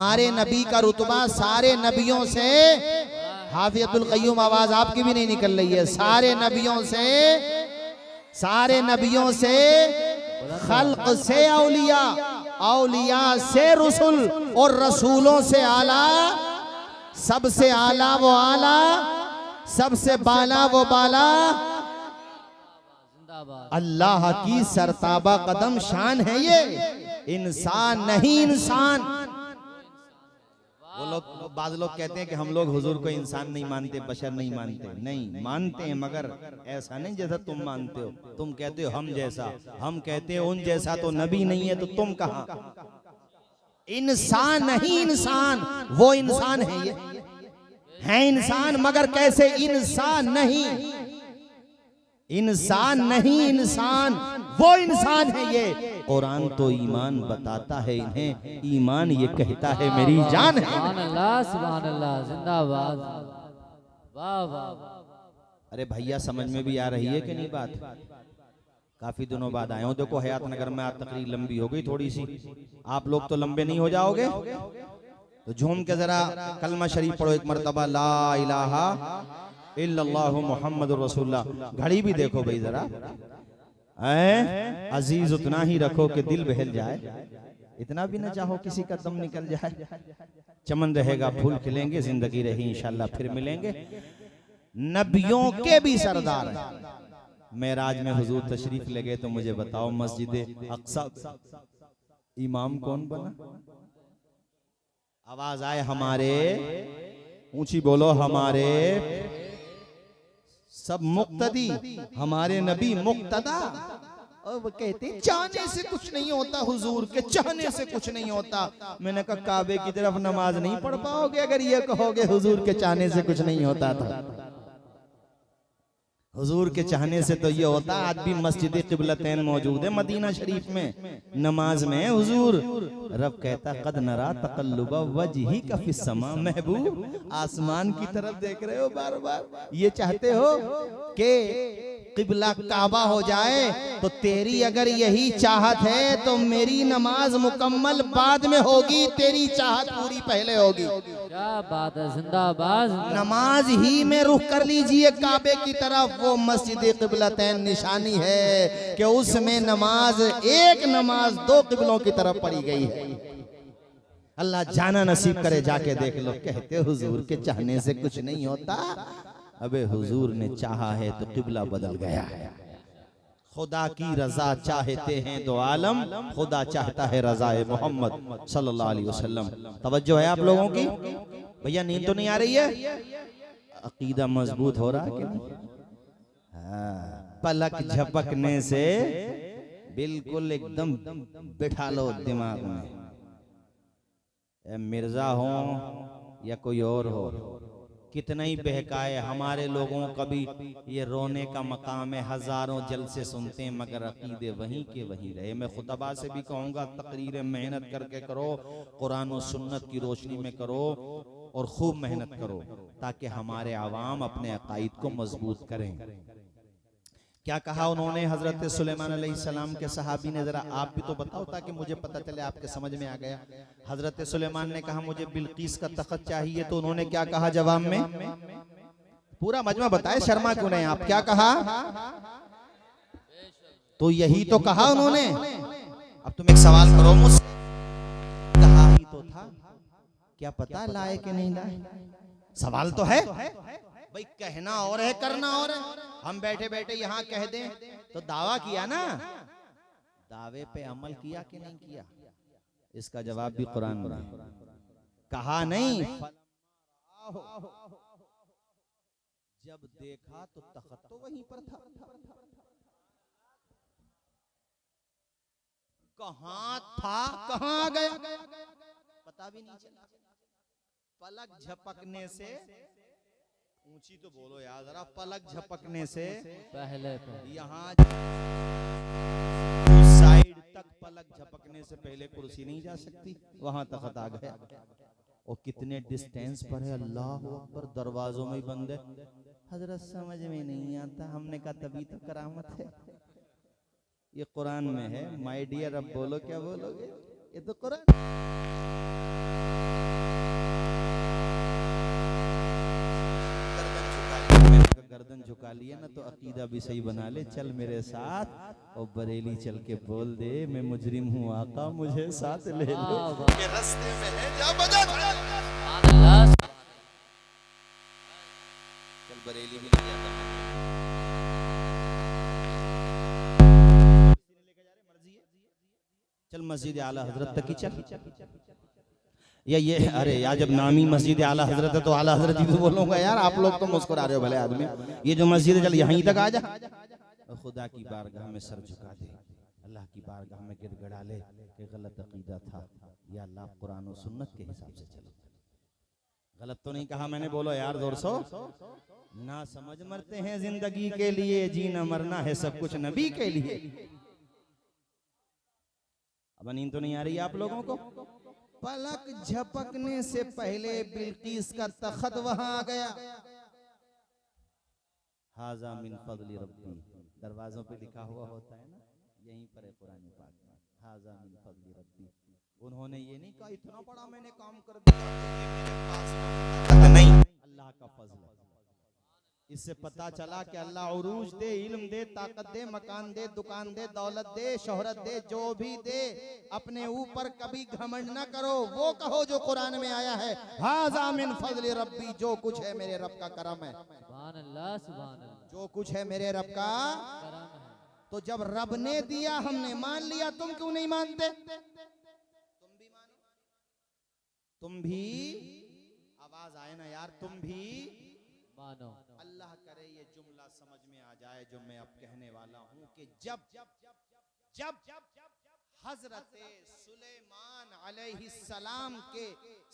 हमारे नबी का रुतबा सारे नबियों से, हाफिजुल क़य्यूम आवाज आपकी भी नहीं निकल रही है, सारे नबियों से खल्क से औलिया, औलिया से रसूल और रसूलों से आला, सबसे आला वो आला, सबसे बाला वो बाला। अल्लाह की सरताबा कदम शान है ये, इंसान नहीं इंसान। वो लोग, बाद लोग कहते हैं कि हम लोग हुजूर को इंसान नहीं मानते, बशर नहीं मानते। नहीं मानते हैं, मगर ऐसा नहीं जैसा तुम मानते हो। तुम कहते हो हम जैसा, हम कहते हैं उन जैसा। तो नबी नहीं है तो तुम कहां? इंसान नहीं इंसान, वो इंसान है, ये है इंसान, मगर कैसे? इंसान नहीं, इंसान नहीं इंसान, वो इंसान है ये। कुरान तो ईमान बताता है इन्हें, ईमान ये कहता है मेरी जान है। सुभान अल्लाह, सुभान अल्लाह, जिंदाबाद, वाह वाह। अरे भैया समझ में भी आ रही है कि नहीं बात? काफी दिनों बाद आए हो। देखो हयात नगर में आज तकरीर लंबी हो गई थोड़ी सी, आप लोग तो लंबे नहीं हो जाओगे तो झूम के जरा कलमा शरीफ पढ़ो एक मरतबा, ला इलाहा इल्लल्लाहु मुहम्मदुर रसूलुल्लाह। घड़ी भी देखो भाई जरा, अजीज उतना ही रखो कि दिल बहल जाए, इतना भी न चाहो किसी का दम निकल जाए। चमन रहेगा, फूल खिलेंगे, जिंदगी रही इंशाल्लाह फिर मिलेंगे। नबियों के भी सरदार हैं। मेराज में हुजूर तशरीफ लगे तो मुझे बताओ, मस्जिद अक्सा इमाम कौन बना? आवाज आए हमारे, ऊंची बोलो, हमारे सब मुक्तदी, हमारे नबी मुक्तदा। और वो कहते चाहने से कुछ नहीं होता, हुजूर के चाहने से कुछ नहीं होता। मैंने कहा काबे की तरफ नमाज नहीं पढ़ पाओगे अगर ये कहोगे हुजूर के चाहने से कुछ नहीं होता था। हुजूर के चाहने से तो ये होता। आज भी मस्जिद क़िबलतैन मौजूद है मदीना शरीफ में, नमाज में हुजूर रब कहता कद नरा तक़ल्लुबा वजहिका फ़िस समा। महबूब आसमान की तरफ देख रहे हो बार बार, ये चाहते हो कि क़िबला काबा हो जाए। तो तेरी अगर यही चाहत है तो मेरी नमाज मुकम्मल बाद में होगी, तेरी चाहत पूरी पहले होगी। क्या बात है, जिंदाबाद। नमाज ही में रुख कर लीजिए काबे की तरफ, वो मस्जिद क़िबलतैन निशानी है कि उसमें नमाज, एक नमाज दो क़िबलों की तरफ पड़ी गई है। अल्लाह जाना नसीब करे, जाके देख लो। कहते हुजूर के चाहने से कुछ नहीं होता। अबे हुजूर ने चाहा है तो क़िबला बदल गया है। खुदा की रजा चाहते हैं तो आलम, खुदा चाहता है रजाए मोहम्मद सल्लल्लाहु अलैहि वसल्लम। तवज्जो है आप लोगों की? भैया नींद तो नहीं आ रही है? अकीदा मजबूत हो रहा है कि नहीं? पलक झपकने से बिल्कुल एकदम बिठा लो दिमाग में। मिर्जा हो या कोई और हो, कितना ही बहकाए, हमारे लोगों का भी ये रोने का मकाम है। हजारों जलसे सुनते हैं मगर अकीदे वहीं के वहीं रहे। मैं खुतबा से भी कहूँगा तकरीरें मेहनत करके करो, कुरान और सुन्नत की रोशनी में करो और खूब मेहनत करो ताकि हमारे आवाम अपने अकाईद को मजबूत करें। क्या कहा उन्होंने हजरत सुलेमान अलैहिस्सलाम के सहाबी ने, जरा आप भी तो बताओ ताकि मुझे पता चले, आपके समझ में आ गया। हजरत सुलेमान ने कहा मुझे बिल्कीस का तख्त चाहिए, तो उन्होंने क्या कहा जवाब में? पूरा मजमा बताए, शर्मा क्यों नहीं आप? क्या कहा? तो यही तो कहा उन्होंने। अब तुम एक सवाल करो मुझसे, कहा ही तो था, क्या पता लाए कि नहीं लाए? सवाल तो है भाई, कहना और है करना और है। हम बैठे बैठे यहाँ कह दें तो दावा किया ना, दावे पे अमल किया कि नहीं किया? इसका जवाब भी कुरान में कहा नहीं। जब देखा तो तख्त तो वहीं पर था, कहां था कहां गया पता भी नहीं चला। पलक झपकने से, ऊंची तो बोलो यार जरा, पलक झपकने से पहले यहाँ साइड तक पलक झपकने से पहले कुर्सी नहीं जा सकती, वहां तक आ गया। और कितने डिस्टेंस पर है, अल्लाह अकबर, दरवाजों में बंद है। हजरत समझ में नहीं आता, हमने कहा तभी तो करामत है। ये कुरान में है। माय डियर, अब बोलो क्या बोलोगे? ये तो कुरान। गर्दन झुका लिया ना तो अकीदा भी सही बना ले। चल मेरे साथ और बरेली चल के बोल दे मैं मुजरिम हूँ आका मुझे साथ ले लो। के रास्ते में है जा बजा चल बरेली भी ले जाता चल मस्जिद आला हजरत तक ही चल। या ये अरे यार जब नामी मस्जिद आला हजरत है तो आला हजरत ही तो बोलूंगा यार। आप लोग तो मुस्कुरा रहे हो भले आदमी। ये जो मस्जिद है चल यहीं तक आ जा। खुदा की बारगाह में सर झुका दे, अल्लाह की बारगाह में गिड़गिड़ा ले कि गलत अकीदा था या अल्लाह कुरान और सुन्नत के हिसाब से चलो। गलत तो नहीं कहा मैंने, बोलो यार जोर सो। ना समझ मरते हैं जिंदगी के लिए, जीना मरना है सब कुछ नबी के लिए। अब नींद तो नहीं आ रही आप लोगों को? पलक झपकने से पहले बिल्किस का तख्त वहां आ गया। हाजा मिन फज़ली रब्बी, दरवाजों पे लिखा हुआ होता है ना, यहीं पर है कुरान पाक में, हाजा मिन फज़ली रब्बी। उन्होंने ये नहीं कहा इतना बड़ा मैंने काम कर दिया नहीं, अल्लाह का फजल है। इससे पता चला कि अल्लाह उरूज दे, इल्म दे, ताकत दे, मकान दे, दुकान दे, दौलत दे, शोहरत दे, जो भी दे, अपने ऊपर कभी घमंड ना करो। वो कहो जो कुरान में आया है, हाज़ा मिन फज़ली रब्बी, जो कुछ है मेरे रब का करम है। सुभान अल्लाह, सुभान अल्लाह, जो कुछ है मेरे रब का करम है। तो जब रब ने दिया हमने मान लिया, तुम क्यों नहीं मानते? तुम भी मानो, तुम भी आवाज आए ना यार, तुम भी मानो। अल्लाह करे ये जुमला समझ में आ जाए जो मैं अब कहने वाला हूं कि जब हजरत सुलेमान अलैहिस्सलाम के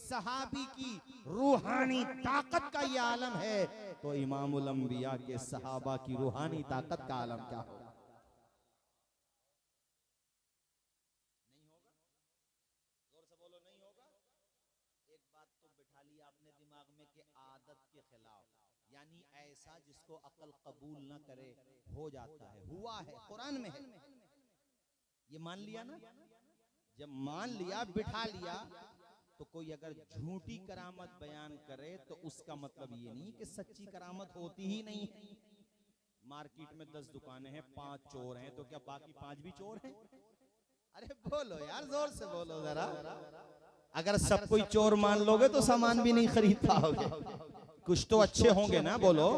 सहाबी की रूहानी ताकत का ये आलम है तो इमामुल अंबिया के सहाबा की रूहानी ताकत का आलम क्या होगा? नहीं होगा? जोर से बोलो, नहीं होगा। एक बात तो बिठा ली आपने दिमाग में कि आदत के खिलाफ, यानी ऐसा जिसको अकल कबूल ना करे हो जाता है, हुआ है, कुरान में है। ये मान लिया ना? जब मान लिया, बिठा लिया, तो कोई अगर झूठी करामत बयान करे तो उसका मतलब ये नहीं कि सच्ची करामत होती ही नहीं है। मार्केट में 10 दुकानें हैं, 5 चोर हैं, तो क्या बाकी 5 भी चोर हैं? अरे बोलो यार, जोर से बोलो जरा। अगर सब कोई चोर मान लोगे तो सामान भी नहीं खरीद पाओगे। कुछ तो अच्छे होंगे ना, बोलो।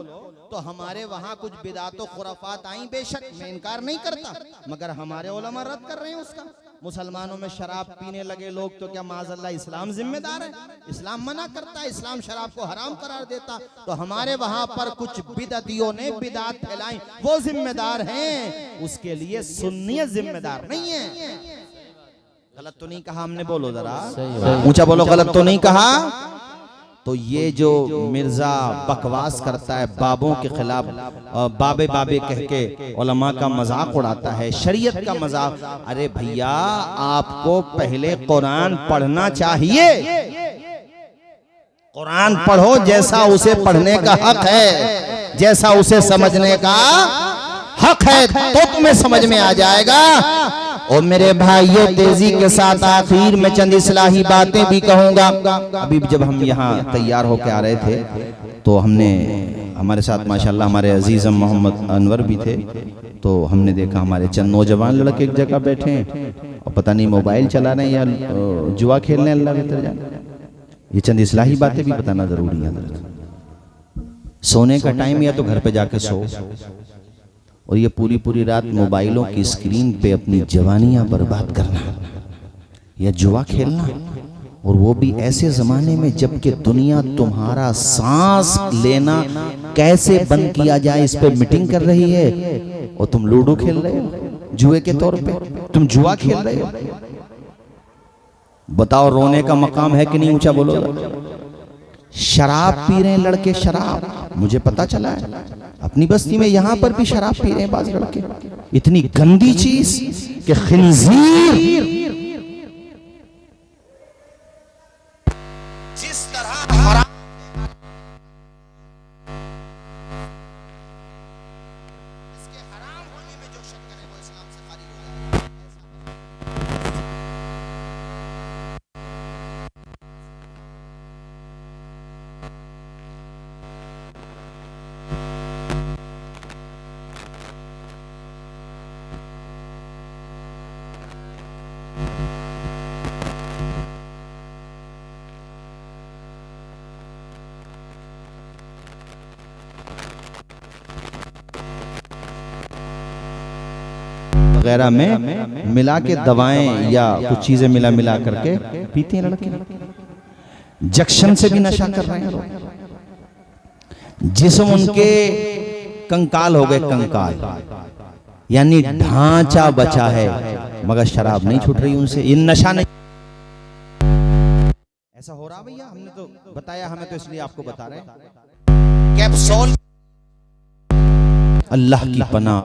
तो हमारे वहां कुछ बिदात और खुराफात आई, बेशक मैं इनकार नहीं करता, मगर हमारे उलमा रद्द कर रहे हैं उसका। मुसलमानों में शराब पीने लगे लोग तो क्या माज़अल्लाह इस्लाम जिम्मेदार है? इस्लाम मना करता है, इस्लाम शराब को हराम करार देता। तो हमारे वहां पर कुछ बिदअतियों ने बिदात फैलाई, वो जिम्मेदार हैं, उसके लिए सुन्नियत जिम्मेदार नहीं है। गलत तो नहीं कहा हमने? बोलो जरा, ऊंचा बोलो, गलत तो नहीं कहा? तो ये जो मिर्जा बकवास करता है, बाबों के खिलाफ बाबे बाबे कह के उलमा का मजाक उड़ाता है, शरीयत का मजाक, अरे भैया आपको पहले कुरान पढ़ना चाहिए। कुरान पढ़ो, जैसा उसे पढ़ने का हक है, जैसा उसे समझने का हक है, तो तुम्हें समझ में आ जाएगा। और मेरे भाइयों, तेजी के साथ आखिर में चंद इस्लाही बातें भी कहूंगा। अभी जब हम यहाँ तैयार होकर आ रहे थे तो हमने, हमारे साथ माशाल्लाह हमारे अजीज मोहम्मद अनवर भी थे, तो हमने देखा हमारे चंद नौजवान लड़के एक जगह बैठे हैं और पता नहीं मोबाइल चला रहे हैं या जुआ खेलने, अल्लाह बेहतर जाने। ये चंद इस्लाही बातें भी बताना जरूरी है। सोने का टाइम या तो घर पे जाके सो, और ये पूरी पूरी रात मोबाइलों की स्क्रीन पे अपनी जवानियां बर्बाद करना या जुआ खेलना, और वो भी ऐसे जमाने में जबकि दुनिया तुम्हारा सांस लेना कैसे बंद किया जाए इस पे मीटिंग कर रही है, और तुम लूडो खेल रहे हो जुए के तौर पे, तुम जुआ खेल रहे हो। बताओ रोने का मकाम है कि नहीं? ऊंचा बोलो। शराब पी रहे हैं लड़के, शराब, मुझे पता चला है अपनी बस्ती में यहाँ पर भी शराब पी रहे हैं बाज लड़के। इतनी गंदी चीज कि खिंजीर जिस तरह हराम, इसके हराम होने में जो शक करे वो इस्लाम से खारिज हो जाए। वगैरह में मिला के दवाएं या कुछ चीजें मिला करके पीते हैं लड़के। जक्शन से भी नशा कर रहे हैं लोग। जिस्म उनके कंकाल हो गए, कंकाल यानी ढांचा बचा है, मगर शराब नहीं छूट रही उनसे, ये नशा नहीं। ऐसा हो रहा भैया, हमने तो बताया, हमें तो इसलिए आपको बता रहे हैं। कैप्सूल अल्लाह की पनाह।